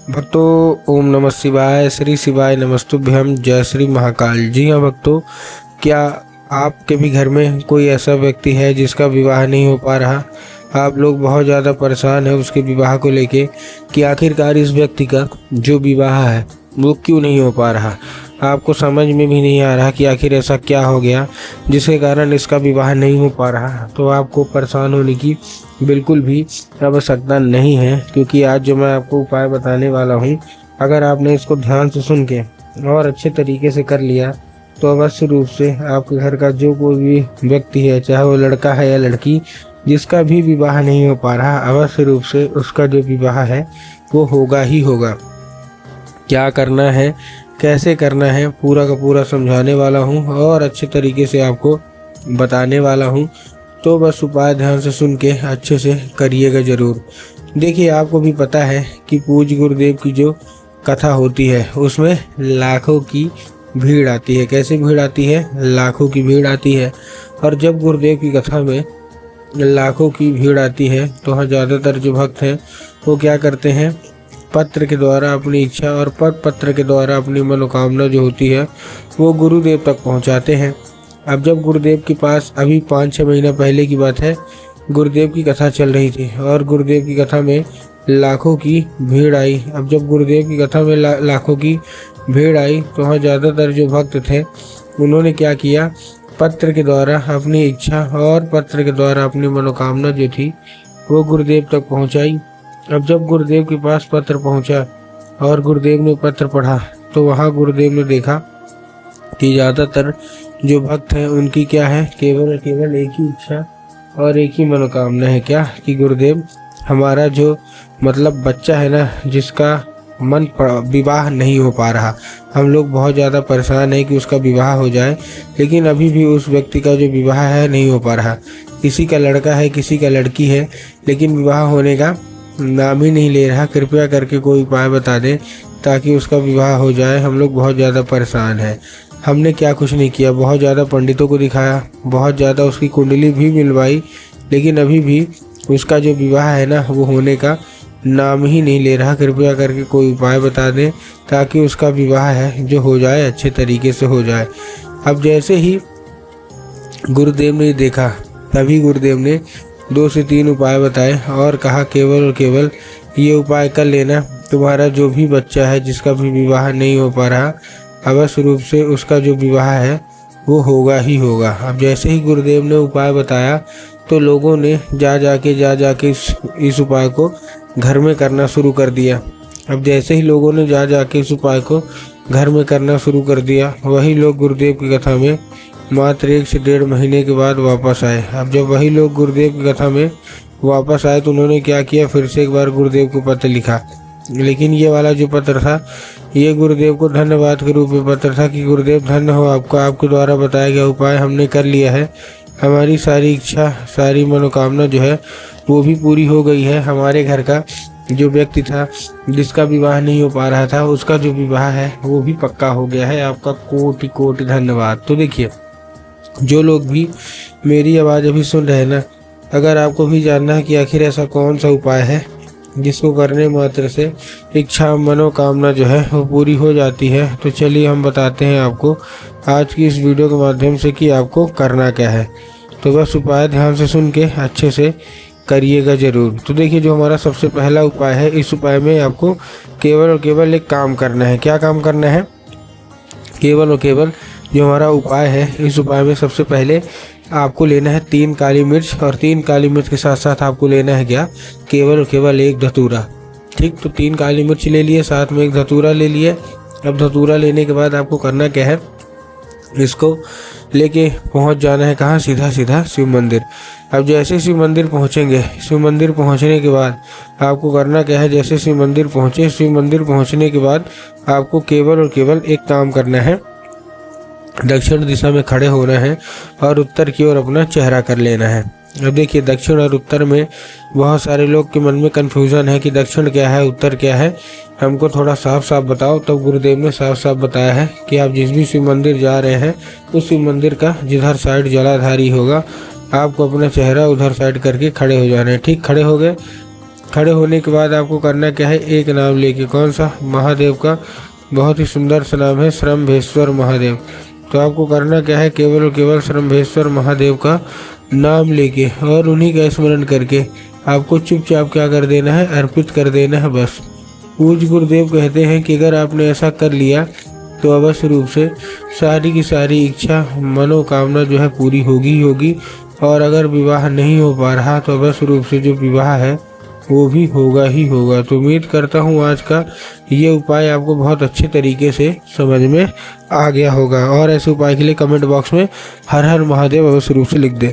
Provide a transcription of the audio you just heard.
भक्तों, ओम नमः शिवाय। श्री शिवाय नमस्तुभ्यम। जय श्री महाकाल। जी हाँ भक्तों, क्या आपके भी घर में कोई ऐसा व्यक्ति है जिसका विवाह नहीं हो पा रहा? आप लोग बहुत ज़्यादा परेशान हैं उसके विवाह को लेके कि आखिरकार इस व्यक्ति का जो विवाह है वो क्यों नहीं हो पा रहा। आपको समझ में भी नहीं आ रहा कि आखिर ऐसा क्या हो गया जिसके कारण इसका विवाह नहीं हो पा रहा। तो आपको परेशान होने की बिल्कुल भी आवश्यकता नहीं है, क्योंकि आज जो मैं आपको उपाय बताने वाला हूँ, अगर आपने इसको ध्यान से सुन के और अच्छे तरीके से कर लिया तो अवश्य रूप से आपके घर का जो कोई भी व्यक्ति है, चाहे वो लड़का है या लड़की, जिसका भी विवाह नहीं हो पा रहा, अवश्य रूप से उसका जो विवाह है वो होगा ही होगा। क्या करना है, कैसे करना है, पूरा का पूरा समझाने वाला हूँ और अच्छे तरीके से आपको बताने वाला हूँ। तो बस उपाय ध्यान से सुन के अच्छे से करिएगा ज़रूर। देखिए, आपको भी पता है कि पूज्य गुरुदेव की जो कथा होती है उसमें लाखों की भीड़ आती है। कैसे भीड़ आती है? लाखों की भीड़ आती है। और जब गुरुदेव की कथा में लाखों की भीड़ आती है तो वहाँ ज़्यादातर जो भक्त हैं वो क्या करते हैं, पत्र के द्वारा अपनी इच्छा और पत्र के द्वारा अपनी मनोकामना जो होती है वो गुरुदेव तक पहुंचाते हैं। अब जब गुरुदेव के पास, अभी 5-6 महीना पहले की बात है, गुरुदेव की कथा चल रही थी और गुरुदेव की कथा में लाखों की भीड़ आई। अब जब गुरुदेव की कथा में लाखों की भीड़ आई तो वहाँ ज़्यादातर जो भक्त थे उन्होंने क्या किया, पत्र के द्वारा अपनी इच्छा और पत्र के द्वारा अपनी मनोकामना जो थी वो गुरुदेव तक पहुँचाई। अब जब गुरुदेव के पास पत्र पहुँचा और गुरुदेव ने पत्र पढ़ा तो वहाँ गुरुदेव ने देखा कि ज़्यादातर जो भक्त हैं उनकी क्या है, केवल और केवल एक ही इच्छा और एक ही मनोकामना है। क्या कि गुरुदेव, हमारा जो बच्चा है ना, जिसका विवाह नहीं हो पा रहा, हम लोग बहुत ज़्यादा परेशान हैं कि उसका विवाह हो जाए, लेकिन अभी भी उस व्यक्ति का जो विवाह है नहीं हो पा रहा। किसी का लड़का है, किसी का लड़की है, लेकिन विवाह होने का नाम ही नहीं ले रहा। कृपया करके कोई उपाय बता दें ताकि उसका विवाह हो जाए। हम लोग बहुत ज़्यादा परेशान हैं। हमने क्या कुछ नहीं किया, बहुत ज़्यादा पंडितों को दिखाया, बहुत ज़्यादा उसकी कुंडली भी मिलवाई, लेकिन अभी भी उसका जो विवाह है ना वो होने का नाम ही नहीं ले रहा। कृपया करके कोई उपाय बता दें ताकि उसका विवाह है जो हो जाए, अच्छे तरीके से हो जाए। अब जैसे ही गुरुदेव ने देखा तभी गुरुदेव ने 2 से 3 उपाय बताए और कहा, केवल और केवल ये उपाय कर लेना, तुम्हारा जो भी बच्चा है जिसका भी विवाह नहीं हो पा रहा, अवश्य रूप से उसका जो विवाह है वो होगा ही होगा। अब जैसे ही गुरुदेव ने उपाय बताया तो लोगों ने जा जाके इस उपाय को घर में करना शुरू कर दिया। अब जैसे ही लोगों ने जा जाके इस उपाय को घर में करना शुरू कर दिया, वही लोग गुरुदेव की कथा में मात्र 1 से 1.5 महीने के बाद वापस आए। अब जब वही लोग गुरुदेव की कथा में वापस आए तो उन्होंने क्या किया, फिर से एक बार गुरुदेव को पत्र लिखा। लेकिन ये वाला जो पत्र था ये गुरुदेव को धन्यवाद के रूप में पत्र था कि गुरुदेव धन्य हो आपका, आपके द्वारा बताया गया उपाय हमने कर लिया है, हमारी सारी इच्छा, सारी मनोकामना जो है वो भी पूरी हो गई है। हमारे घर का जो व्यक्ति था जिसका विवाह नहीं हो पा रहा था, उसका जो विवाह है वो भी पक्का हो गया है। आपका कोटि कोटि धन्यवाद। तो देखिए, जो लोग भी मेरी आवाज़ अभी सुन रहे हैं ना, अगर आपको भी जानना है कि आखिर ऐसा कौन सा उपाय है जिसको करने मात्र से इच्छा मनोकामना जो है वो पूरी हो जाती है, तो चलिए हम बताते हैं आपको आज की इस वीडियो के माध्यम से कि आपको करना क्या है। तो बस उपाय ध्यान से सुन के अच्छे से करिएगा ज़रूर। तो देखिए, जो हमारा सबसे पहला उपाय है, इस उपाय में आपको केवल और केवल एक काम करना है। क्या काम करना है? केवल और केवल जो हमारा उपाय है, इस उपाय में सबसे पहले आपको लेना है 3 काली मिर्च, और 3 काली मिर्च के साथ साथ आपको लेना है क्या, केवल और केवल 1 धतूरा। ठीक, तो 3 काली मिर्च ले लिए, साथ में 1 धतूरा ले लिए। अब धतूरा लेने के बाद आपको करना क्या है, इसको लेके पहुंच जाना है कहाँ, सीधा सीधा शिव मंदिर। अब जैसे शिव मंदिर पहुंचेंगे, शिव मंदिर पहुंचने के बाद आपको करना क्या है, जैसे शिव मंदिर पहुंचे, शिव मंदिर पहुंचने के बाद आपको केवल और केवल एक काम करना है, दक्षिण दिशा में खड़े होना है और उत्तर की ओर अपना चेहरा कर लेना है। अब देखिए, दक्षिण और उत्तर में बहुत सारे लोग के मन में कन्फ्यूज़न है कि दक्षिण क्या है, उत्तर क्या है, हमको थोड़ा साफ साफ बताओ। तब गुरुदेव ने साफ साफ बताया है कि आप जिस भी शिव मंदिर जा रहे हैं उस शिव मंदिर का जिधर साइड जलाधारी होगा, आपको अपना चेहरा उधर साइड करके खड़े हो जाना है। ठीक, खड़े हो गए। खड़े होने के बाद आपको करना क्या है, एक नाम लेके, कौन सा, महादेव का बहुत ही सुंदर सा नाम है श्रम्भेश्वर महादेव। तो आपको करना क्या है, केवल और केवल श्रम्भेश्वर महादेव का नाम लेके और उन्हीं का स्मरण करके आपको चुपचाप क्या कर देना है, अर्पित कर देना है बस। पूज्य गुरुदेव कहते हैं कि अगर आपने ऐसा कर लिया तो अवश्य रूप से सारी की सारी इच्छा मनोकामना जो है पूरी होगी ही होगी। और अगर विवाह नहीं हो पा रहा तो अवश्य रूप से जो विवाह है वो भी होगा ही होगा। तो उम्मीद करता हूँ आज का ये उपाय आपको बहुत अच्छे तरीके से समझ में आ गया होगा। और ऐसे उपाय के लिए कमेंट बॉक्स में हर हर महादेव अवश्य रूप से लिख दें।